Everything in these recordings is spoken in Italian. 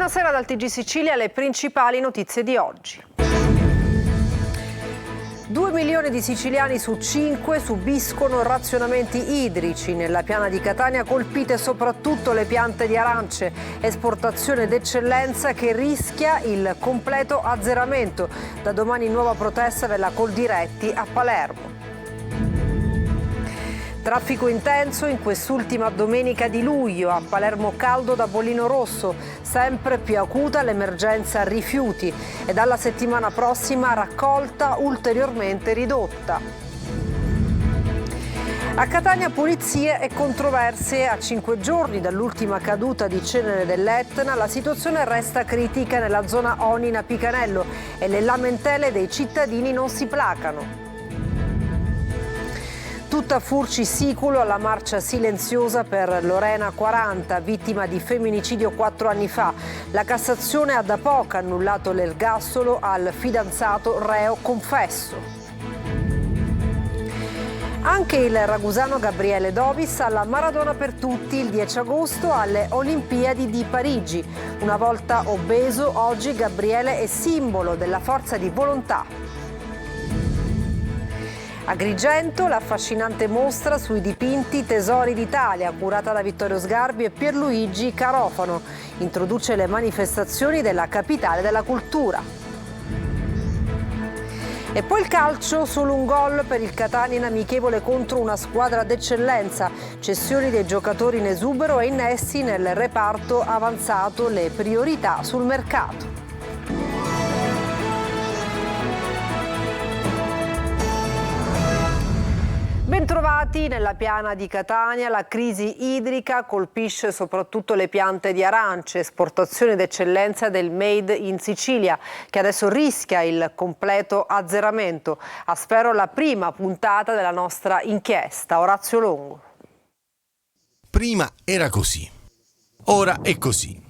Buonasera dal TG Sicilia, le principali notizie di oggi. 2 milioni di siciliani su 5 subiscono razionamenti idrici. Nella piana di Catania colpite soprattutto le piante di arance. Esportazione d'eccellenza che rischia il completo azzeramento. Da domani nuova protesta della Coldiretti a Palermo. Traffico intenso in quest'ultima domenica di luglio, a Palermo caldo da bollino rosso, sempre più acuta l'emergenza rifiuti e dalla settimana prossima raccolta ulteriormente ridotta. A Catania pulizie e controversie. A 5 giorni dall'ultima caduta di cenere dell'Etna, la situazione resta critica nella zona Onina Picanello e le lamentele dei cittadini non si placano. Tutta Furci siculo alla marcia silenziosa per Lorena 40, vittima di femminicidio 4 anni fa. La Cassazione ha da poco annullato l'ergastolo al fidanzato reo confesso. Anche il ragusano Gabriele Dovis alla Maradona per tutti il 10 agosto alle Olimpiadi di Parigi. Una volta obeso, oggi Gabriele è simbolo della forza di volontà. Agrigento, l'affascinante mostra sui dipinti Tesori d'Italia, curata da Vittorio Sgarbi e Pierluigi Carofano, introduce le manifestazioni della capitale della cultura. E poi il calcio, solo un gol per il Catania in amichevole contro una squadra d'eccellenza, cessioni dei giocatori in esubero e innesti nel reparto avanzato, le priorità sul mercato. Bentrovati nella piana di Catania. La crisi idrica colpisce soprattutto le piante di arance, esportazione d'eccellenza del Made in Sicilia, che adesso rischia il completo azzeramento. A Sfero la prima puntata della nostra inchiesta. Orazio Longo. Prima era così, ora è così.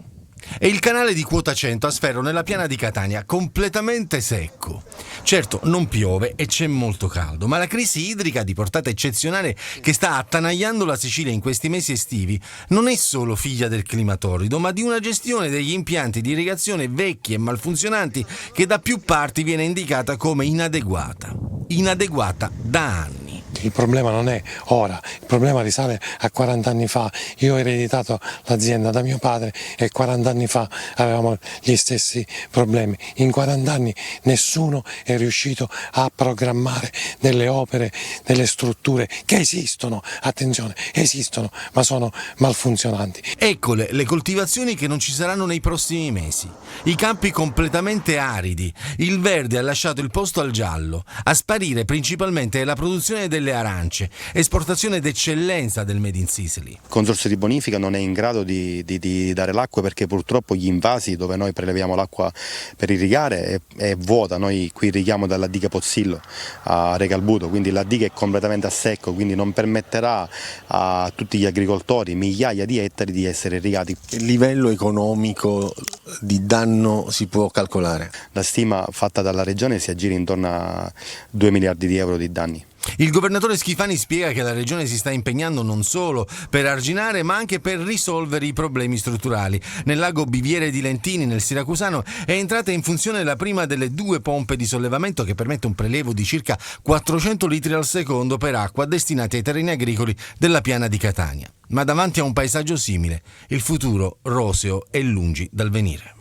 È il canale di quota 100 a Sfero nella piana di Catania, completamente secco. Certo, non piove e c'è molto caldo, ma la crisi idrica di portata eccezionale che sta attanagliando la Sicilia in questi mesi estivi non è solo figlia del clima torrido, ma di una gestione degli impianti di irrigazione vecchi e malfunzionanti che da più parti viene indicata come inadeguata. Inadeguata da anni. Il problema non è ora, il problema risale a 40 anni fa. Io ho ereditato l'azienda da mio padre e 40 anni fa avevamo gli stessi problemi. In 40 anni nessuno è riuscito a programmare delle opere, delle strutture che esistono, attenzione, esistono, ma sono malfunzionanti. Eccole le coltivazioni che non ci saranno nei prossimi mesi. I campi completamente aridi, il verde ha lasciato il posto al giallo, a sparire principalmente è la produzione delle arance, esportazione d'eccellenza del Made in Sicily. Il consorzio di bonifica non è in grado di dare l'acqua perché purtroppo gli invasi dove noi preleviamo l'acqua per irrigare è vuota. Noi qui irrighiamo dalla diga Pozzillo a Regalbuto, quindi la diga è completamente a secco, quindi non permetterà a tutti gli agricoltori, migliaia di ettari, di essere irrigati. Il livello economico di danno si può calcolare? La stima fatta dalla regione si aggira intorno a 2 miliardi di euro di danni. Il governatore Schifani spiega che la regione si sta impegnando non solo per arginare ma anche per risolvere i problemi strutturali. Nel lago Biviere di Lentini, nel Siracusano, è entrata in funzione la prima delle 2 pompe di sollevamento che permette un prelievo di circa 400 litri al secondo per acqua destinati ai terreni agricoli della piana di Catania. Ma davanti a un paesaggio simile, il futuro roseo è lungi dal venire.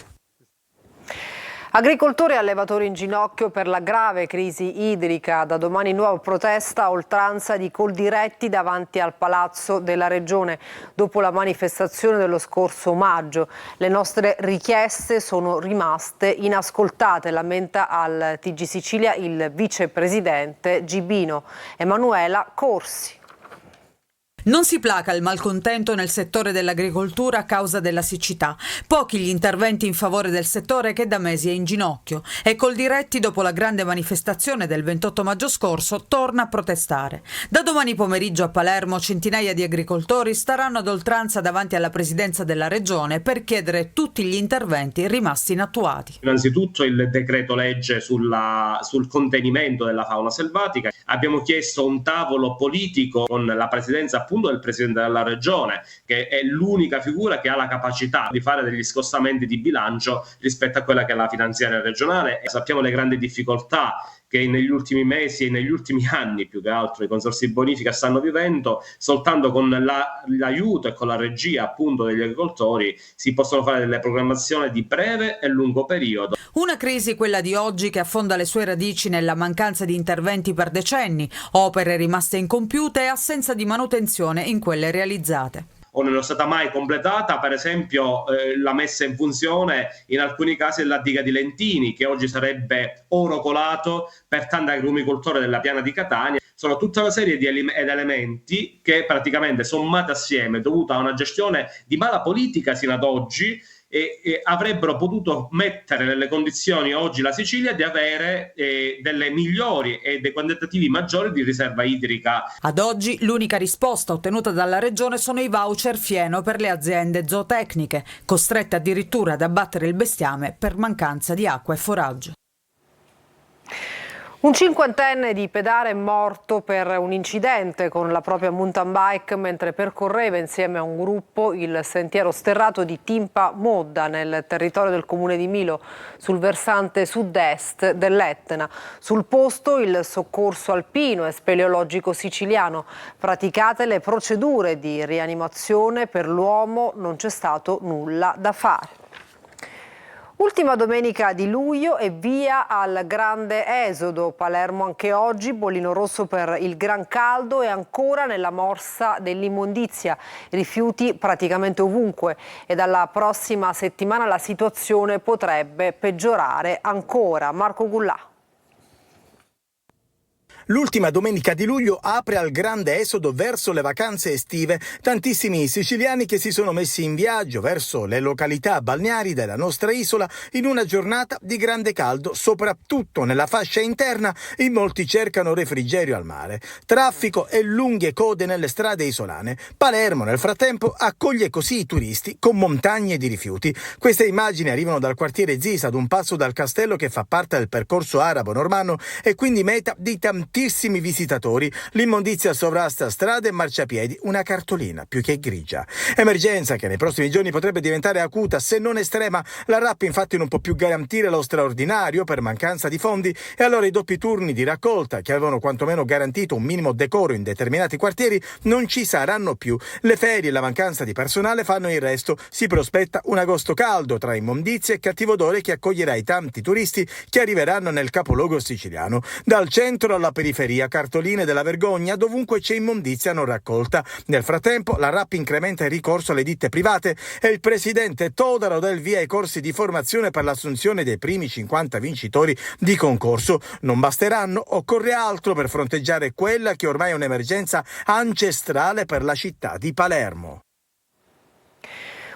Agricoltori e allevatori in ginocchio per la grave crisi idrica. Da domani nuova protesta a oltranza di Coldiretti davanti al Palazzo della Regione. Dopo la manifestazione dello scorso maggio, le nostre richieste sono rimaste inascoltate, lamenta al TG Sicilia il vicepresidente Gibino. Emanuela Corsi. Non si placa il malcontento nel settore dell'agricoltura a causa della siccità. Pochi gli interventi in favore del settore che da mesi è in ginocchio. E Coldiretti, dopo la grande manifestazione del 28 maggio scorso, torna a protestare. Da domani pomeriggio a Palermo centinaia di agricoltori staranno ad oltranza davanti alla presidenza della regione per chiedere tutti gli interventi rimasti inattuati. Innanzitutto il decreto legge sul contenimento della fauna selvatica. Abbiamo chiesto un tavolo politico con la presidenza appunto del Presidente della Regione, che è l'unica figura che ha la capacità di fare degli scostamenti di bilancio rispetto a quella che è la finanziaria regionale. E sappiamo le grandi difficoltà che negli ultimi mesi e negli ultimi anni, più che altro, i consorzi di bonifica stanno vivendo. Soltanto con l'aiuto e con la regia appunto degli agricoltori si possono fare delle programmazioni di breve e lungo periodo. Una crisi, quella di oggi, che affonda le sue radici nella mancanza di interventi per decenni, opere rimaste incompiute e assenza di manutenzione in quelle realizzate. O non è stata mai completata, per esempio la messa in funzione in alcuni casi della diga di Lentini, che oggi sarebbe oro colato per tanti agrumicoltori della piana di Catania. Sono tutta una serie di elementi che praticamente sommati assieme, dovuta a una gestione di mala politica sino ad oggi, e avrebbero potuto mettere nelle condizioni oggi la Sicilia di avere delle migliori e dei quantitativi maggiori di riserva idrica. Ad oggi l'unica risposta ottenuta dalla Regione sono i voucher fieno per le aziende zootecniche, costrette addirittura ad abbattere il bestiame per mancanza di acqua e foraggio. Un cinquantenne di Pedara è morto per un incidente con la propria mountain bike mentre percorreva insieme a un gruppo il sentiero sterrato di Timpa Modda nel territorio del comune di Milo, sul versante sud-est dell'Etna. Sul posto il soccorso alpino e speleologico siciliano. Praticate le procedure di rianimazione, per l'uomo non c'è stato nulla da fare. Ultima domenica di luglio e via al grande esodo. Palermo anche oggi, bollino rosso per il gran caldo e ancora nella morsa dell'immondizia. Rifiuti praticamente ovunque e dalla prossima settimana la situazione potrebbe peggiorare ancora. Marco Gullà. L'ultima domenica di luglio apre al grande esodo verso le vacanze estive tantissimi siciliani che si sono messi in viaggio verso le località balneari della nostra isola in una giornata di grande caldo, soprattutto nella fascia interna. In molti cercano refrigerio al mare. Traffico e lunghe code nelle strade isolane. Palermo nel frattempo accoglie così i turisti con montagne di rifiuti. Queste immagini arrivano dal quartiere Zisa, ad un passo dal castello che fa parte del percorso arabo-normanno e quindi meta di tantissimi visitatori. L'immondizia sovrasta strade e marciapiedi, una cartolina più che grigia. Emergenza che nei prossimi giorni potrebbe diventare acuta se non estrema. La RAP infatti non può più garantire lo straordinario per mancanza di fondi e allora i doppi turni di raccolta, che avevano quantomeno garantito un minimo decoro in determinati quartieri, non ci saranno più. Le ferie e la mancanza di personale fanno il resto. Si prospetta un agosto caldo tra immondizie e cattivo odore che accoglierà i tanti turisti che arriveranno nel capoluogo siciliano. Dal centro alla periferia, cartoline della vergogna dovunque c'è immondizia non raccolta. Nel frattempo la RAP incrementa il ricorso alle ditte private e il presidente Todaro dà il via ai corsi di formazione per l'assunzione dei primi 50 vincitori di concorso. Non basteranno, occorre altro per fronteggiare quella che ormai è un'emergenza ancestrale per la città di Palermo.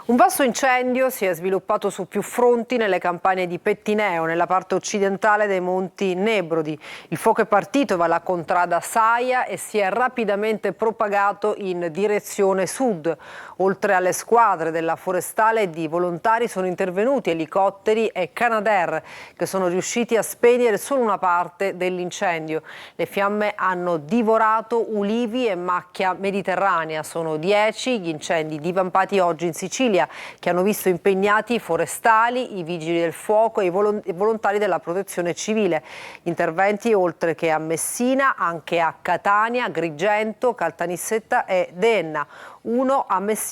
Un vasto incendio si è sviluppato su più fronti nelle campagne di Pettineo, nella parte occidentale dei Monti Nebrodi. Il fuoco è partito dalla contrada Saia e si è rapidamente propagato in direzione sud. Oltre alle squadre della Forestale e di volontari sono intervenuti elicotteri e Canadair che sono riusciti a spegnere solo una parte dell'incendio. Le fiamme hanno divorato ulivi e macchia mediterranea. Sono 10 gli incendi divampati oggi in Sicilia, che hanno visto impegnati i forestali, i vigili del fuoco e i volontari della protezione civile. Interventi oltre che a Messina, anche a Catania, Agrigento, Caltanissetta e Denna, uno a Messina.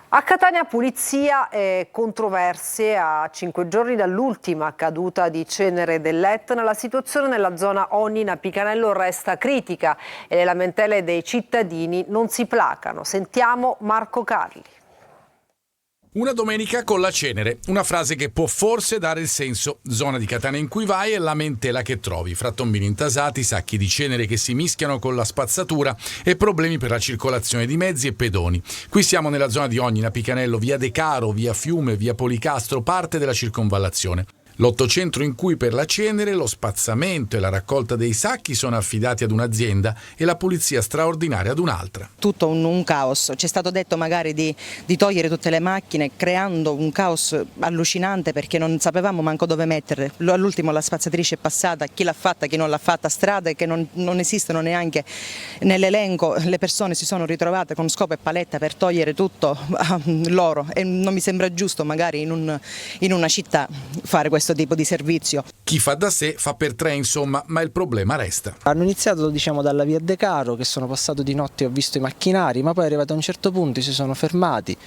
A Catania pulizia e controversie a 5 giorni dall'ultima caduta di cenere dell'Etna. La situazione nella zona Onnina-Picanello resta critica e le lamentele dei cittadini non si placano. Sentiamo Marco Carli. Una domenica con la cenere, una frase che può forse dare il senso. Zona di Catania in cui vai e lamentela che trovi, fra tombini intasati, sacchi di cenere che si mischiano con la spazzatura e problemi per la circolazione di mezzi e pedoni. Qui siamo nella zona di Ognina, Picanello, via De Caro, via Fiume, via Policastro, parte della circonvallazione. L'8 in cui per la cenere, lo spazzamento e la raccolta dei sacchi sono affidati ad un'azienda e la pulizia straordinaria ad un'altra. Tutto un caos, ci è stato detto magari di togliere tutte le macchine, creando un caos allucinante perché non sapevamo manco dove metterle. All'ultimo la spazzatrice è passata, chi l'ha fatta, chi non l'ha fatta, strade che non esistono neanche nell'elenco, le persone si sono ritrovate con scopo e paletta per togliere tutto loro e non mi sembra giusto magari in una città fare questo tipo di servizio. Chi fa da sé fa per tre, insomma, ma il problema resta. Hanno iniziato dalla via De Caro, che sono passato di notte e ho visto i macchinari, ma poi arrivato a un certo punto si sono fermati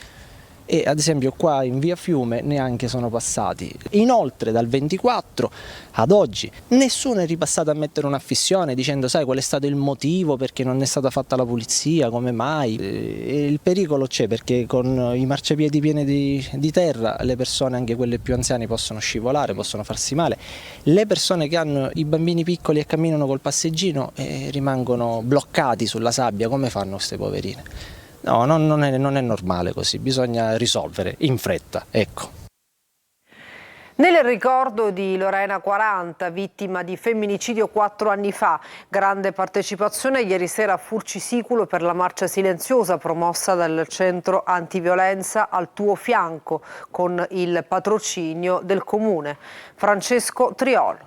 e ad esempio qua in via Fiume neanche sono passati. Inoltre dal 24 ad oggi nessuno è ripassato a mettere un'affissione dicendo sai qual è stato il motivo perché non è stata fatta la pulizia, come mai. E il pericolo c'è perché con i marciapiedi pieni di terra le persone, anche quelle più anziane, possono scivolare, possono farsi male. Le persone che hanno i bambini piccoli e camminano col passeggino rimangono bloccati sulla sabbia, come fanno queste poverine? No, non è normale così, bisogna risolvere in fretta, ecco. Nel ricordo di Lorena 40, vittima di femminicidio 4 anni fa, grande partecipazione ieri sera a Furcisicolo per la marcia silenziosa promossa dal centro antiviolenza Al tuo fianco con il patrocinio del comune. Francesco Triolo.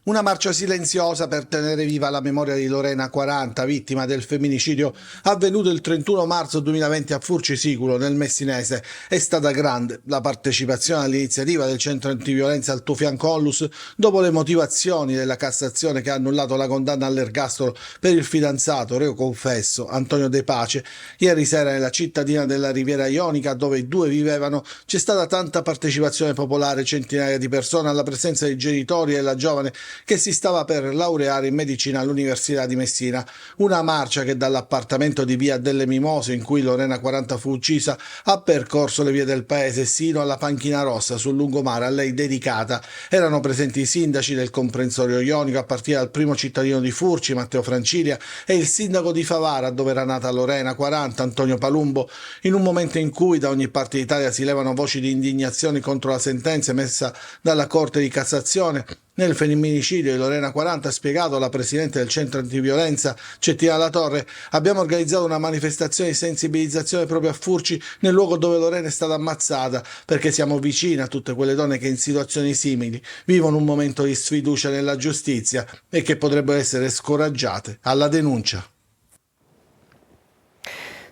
Una marcia silenziosa per tenere viva la memoria di Lorena 40, vittima del femminicidio avvenuto il 31 marzo 2020 a Furcisicolo, nel Messinese. È stata grande la partecipazione all'iniziativa del centro antiviolenza Al tuo fianco Onlus dopo le motivazioni della Cassazione che ha annullato la condanna all'ergastolo per il fidanzato reo confesso Antonio De Pace. Ieri sera nella cittadina della Riviera Ionica, dove i due vivevano, c'è stata tanta partecipazione popolare, centinaia di persone alla presenza dei genitori e la giovane che si stava per laureare in medicina all'Università di Messina. Una marcia che dall'appartamento di via delle Mimose, in cui Lorena 40 fu uccisa, ha percorso le vie del paese sino alla panchina rossa sul lungomare a lei dedicata. Erano presenti i sindaci del comprensorio ionico, a partire dal primo cittadino di Furci, Matteo Francilia, e il sindaco di Favara, dove era nata Lorena 40, Antonio Palumbo, in un momento in cui da ogni parte d'Italia si levano voci di indignazione contro la sentenza emessa dalla Corte di Cassazione. Nel femminicidio di Lorena 40, ha spiegato la presidente del centro antiviolenza Cettina La Torre, abbiamo organizzato una manifestazione di sensibilizzazione proprio a Furci, nel luogo dove Lorena è stata ammazzata, perché siamo vicini a tutte quelle donne che in situazioni simili vivono un momento di sfiducia nella giustizia e che potrebbero essere scoraggiate alla denuncia.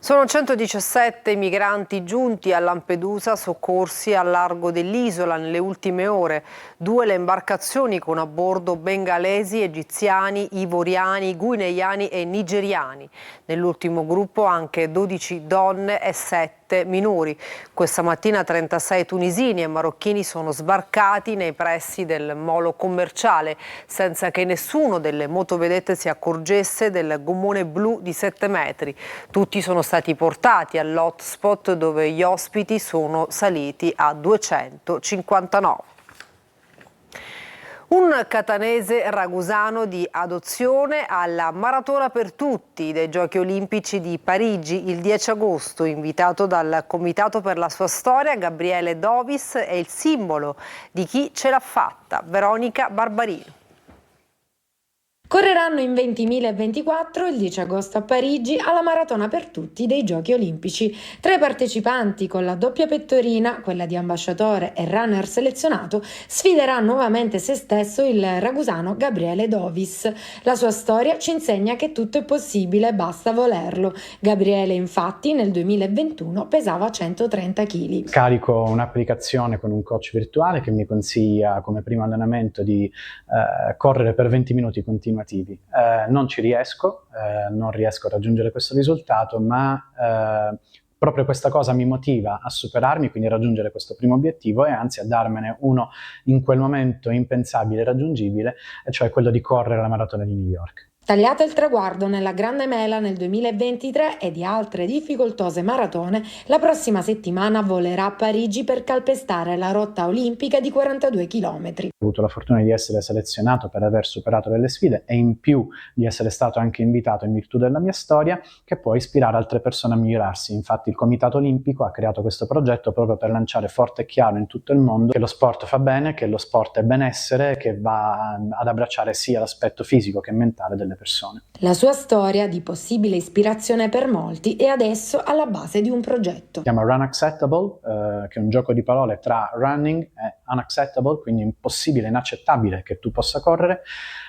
Sono 117 migranti giunti a Lampedusa, soccorsi al largo dell'isola nelle ultime ore. 2 le imbarcazioni con a bordo bengalesi, egiziani, ivoriani, guineiani e nigeriani. Nell'ultimo gruppo anche 12 donne e 7 minori. Questa mattina 36 tunisini e marocchini sono sbarcati nei pressi del molo commerciale, senza che nessuno delle motovedette si accorgesse del gommone blu di 7 metri. Tutti sono stati portati all'hotspot dove gli ospiti sono saliti a 259. Un catanese ragusano di adozione alla Maratona per Tutti dei Giochi Olimpici di Parigi il 10 agosto, invitato dal Comitato per la sua storia, Gabriele Dovis è il simbolo di chi ce l'ha fatta, Veronica Barbarino. Correranno in 20.000 e 24 il 10 agosto a Parigi alla Maratona per Tutti dei Giochi Olimpici. 3 partecipanti con la doppia pettorina, quella di ambasciatore e runner selezionato, sfiderà nuovamente se stesso il ragusano Gabriele Dovis. La sua storia ci insegna che tutto è possibile, basta volerlo. Gabriele infatti nel 2021 pesava 130 kg. Carico un'applicazione con un coach virtuale che mi consiglia come primo allenamento di correre per 20 minuti continui. Non ci riesco, non riesco a raggiungere questo risultato, ma proprio questa cosa mi motiva a superarmi, quindi a raggiungere questo primo obiettivo e anzi a darmene uno in quel momento impensabile e raggiungibile, e cioè quello di correre la maratona di New York. Tagliato il traguardo nella Grande Mela nel 2023 e di altre difficoltose maratone, la prossima settimana volerà a Parigi per calpestare la rotta olimpica di 42 km. Ho avuto la fortuna di essere selezionato per aver superato delle sfide e in più di essere stato anche invitato in virtù della mia storia, che può ispirare altre persone a migliorarsi. Infatti il Comitato Olimpico ha creato questo progetto proprio per lanciare forte e chiaro in tutto il mondo che lo sport fa bene, che lo sport è benessere, che va ad abbracciare sia l'aspetto fisico che mentale delle persone. La sua storia, di possibile ispirazione per molti, è adesso alla base di un progetto. Si chiama Run Acceptable, che è un gioco di parole tra running e unacceptable, quindi impossibile, inaccettabile che tu possa correre,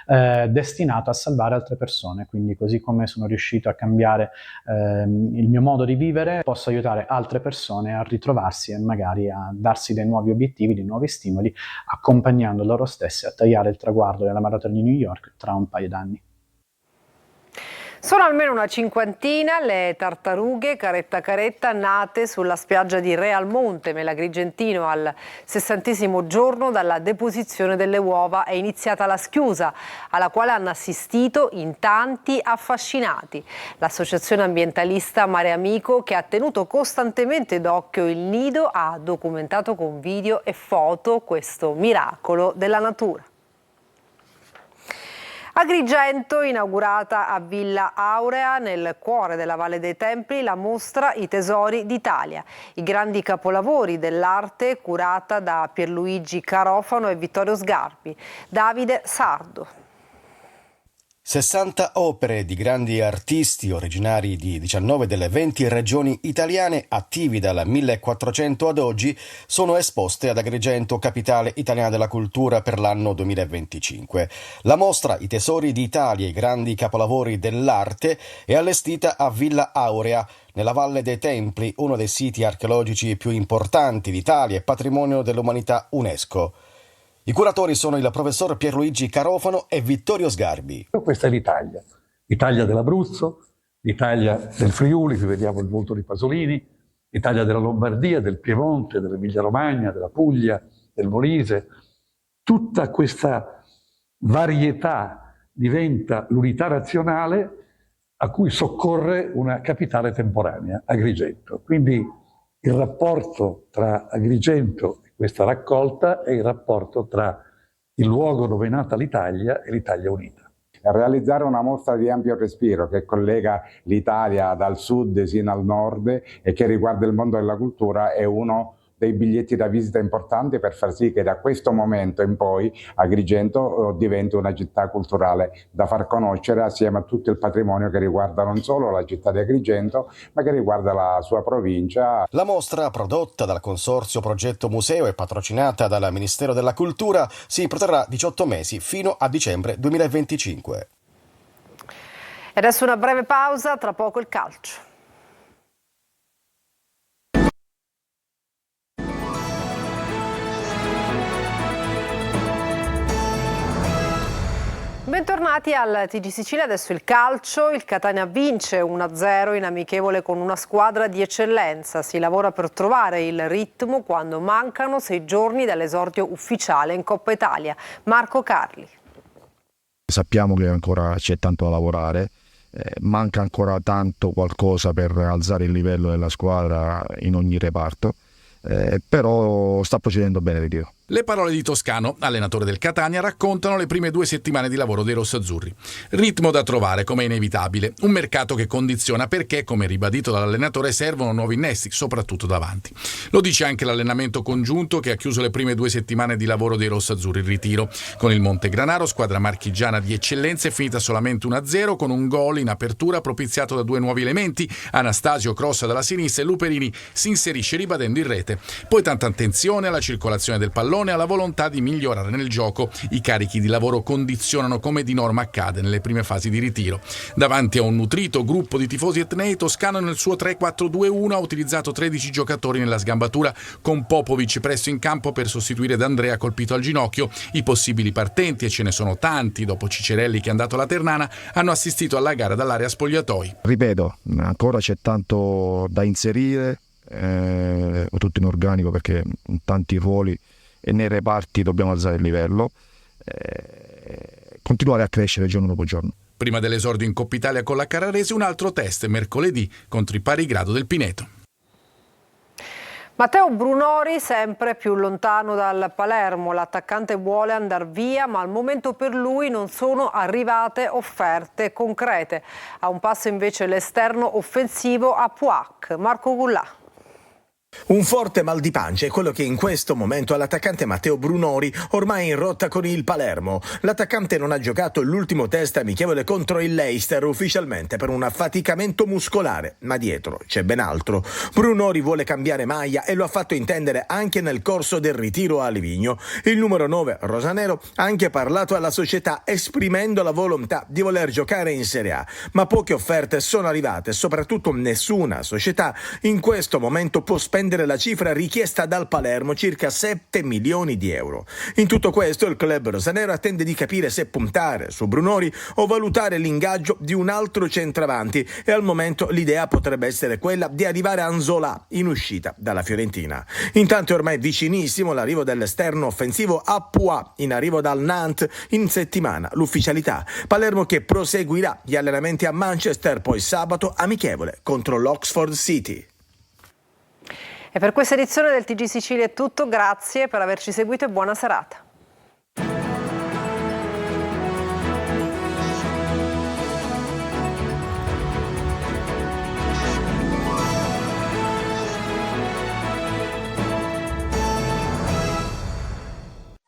destinato a salvare altre persone. Quindi così come sono riuscito a cambiare il mio modo di vivere, posso aiutare altre persone a ritrovarsi e magari a darsi dei nuovi obiettivi, dei nuovi stimoli, accompagnando loro stessi a tagliare il traguardo della maratona di New York tra un paio d'anni. Sono almeno una cinquantina le tartarughe caretta caretta nate sulla spiaggia di Realmonte, Melagrigentino. Al 60° giorno dalla deposizione delle uova è iniziata la schiusa, alla quale hanno assistito in tanti affascinati. L'associazione ambientalista Mare Amico, che ha tenuto costantemente d'occhio il nido, ha documentato con video e foto questo miracolo della natura. Agrigento, inaugurata a Villa Aurea, nel cuore della Valle dei Templi, la mostra I Tesori d'Italia, i grandi capolavori dell'arte, curata da Pierluigi Carofano e Vittorio Sgarbi. Davide Sardo. 60 opere di grandi artisti originari di 19 delle 20 regioni italiane, attivi dal 1400 ad oggi, sono esposte ad Agrigento, capitale italiana della cultura, per l'anno 2025. La mostra I Tesori d'Italia, i grandi capolavori dell'arte, è allestita a Villa Aurea, nella Valle dei Templi, uno dei siti archeologici più importanti d'Italia e patrimonio dell'umanità UNESCO. I curatori sono il professor Pierluigi Carofano e Vittorio Sgarbi. Questa è l'Italia, l'Italia dell'Abruzzo, l'Italia del Friuli, qui vediamo il volto di Pasolini, l'Italia della Lombardia, del Piemonte, dell'Emilia Romagna, della Puglia, del Molise. Tutta questa varietà diventa l'unità razionale a cui soccorre una capitale temporanea, Agrigento. Quindi il rapporto tra Agrigento e questa raccolta è il rapporto tra il luogo dove è nata l'Italia e l'Italia unita. Realizzare una mostra di ampio respiro che collega l'Italia dal sud sino al nord e che riguarda il mondo della cultura è uno dei biglietti da visita importanti per far sì che da questo momento in poi Agrigento diventi una città culturale da far conoscere assieme a tutto il patrimonio che riguarda non solo la città di Agrigento, ma che riguarda la sua provincia. La mostra, prodotta dal Consorzio Progetto Museo e patrocinata dal Ministero della Cultura, si protrarrà 18 mesi fino a dicembre 2025. E adesso una breve pausa, tra poco il calcio. Bentornati al TG Sicilia, adesso il calcio. Il Catania vince 1-0 in amichevole con una squadra di eccellenza. Si lavora per trovare il ritmo quando mancano 6 giorni dall'esordio ufficiale in Coppa Italia. Marco Carli. Sappiamo che ancora c'è tanto da lavorare, manca ancora tanto qualcosa per alzare il livello della squadra in ogni reparto, però sta procedendo bene, ritiro. Le parole di Toscano, allenatore del Catania, raccontano le prime 2 settimane di lavoro dei rossazzurri. Ritmo da trovare, come inevitabile. Un mercato che condiziona perché, come ribadito dall'allenatore, servono nuovi innesti, soprattutto davanti. Lo dice anche l'allenamento congiunto che ha chiuso le prime 2 settimane di lavoro dei rossazzurri in ritiro. Con il Montegranaro, squadra marchigiana di eccellenza, è finita solamente 1-0 con un gol in apertura propiziato da 2 nuovi elementi. Anastasio crossa dalla sinistra e Luperini si inserisce ribadendo in rete. Poi tanta attenzione alla circolazione del pallone, alla volontà di migliorare nel gioco. I carichi di lavoro condizionano, come di norma accade nelle prime fasi di ritiro. Davanti a un nutrito gruppo di tifosi etnei, Toscano nel suo 3-4-2-1 ha utilizzato 13 giocatori nella sgambatura, con Popovic presto in campo per sostituire D'Andrea colpito al ginocchio. I possibili partenti, e ce ne sono tanti dopo Cicerelli che è andato alla Ternana, hanno assistito alla gara dall'area spogliatoi. Ripeto, ancora c'è tanto da inserire, tutto in organico, perché in tanti ruoli e nei reparti dobbiamo alzare il livello, continuare a crescere giorno dopo giorno. Prima dell'esordio in Coppa Italia con la Carrarese, un altro test mercoledì contro i Parigrado del Pineto. Matteo Brunori sempre più lontano dal Palermo, l'attaccante vuole andare via ma al momento per lui non sono arrivate offerte concrete. A un passo invece l'esterno offensivo a Puac, Marco Gullà. Un forte mal di pancia è quello che in questo momento ha l'attaccante Matteo Brunori, ormai in rotta con il Palermo. L'attaccante non ha giocato l'ultimo test amichevole contro il Leicester ufficialmente per un affaticamento muscolare, ma dietro c'è ben altro. Brunori vuole cambiare maglia e lo ha fatto intendere anche nel corso del ritiro a Livigno. Il numero 9 rosanero ha anche parlato alla società esprimendo la volontà di voler giocare in Serie A, ma poche offerte sono arrivate, soprattutto nessuna società in questo momento può spendere la cifra richiesta dal Palermo, circa 7 milioni di euro. In tutto questo il club rosanero attende di capire se puntare su Brunori o valutare l'ingaggio di un altro centravanti e al momento l'idea potrebbe essere quella di arrivare a Anzola in uscita dalla Fiorentina. Intanto è ormai vicinissimo l'arrivo dell'esterno offensivo a Pua, in arrivo dal Nantes in settimana l'ufficialità. Palermo che proseguirà gli allenamenti a Manchester, poi sabato amichevole contro l'Oxford City. E per questa edizione del TG Sicilia è tutto, grazie per averci seguito e buona serata.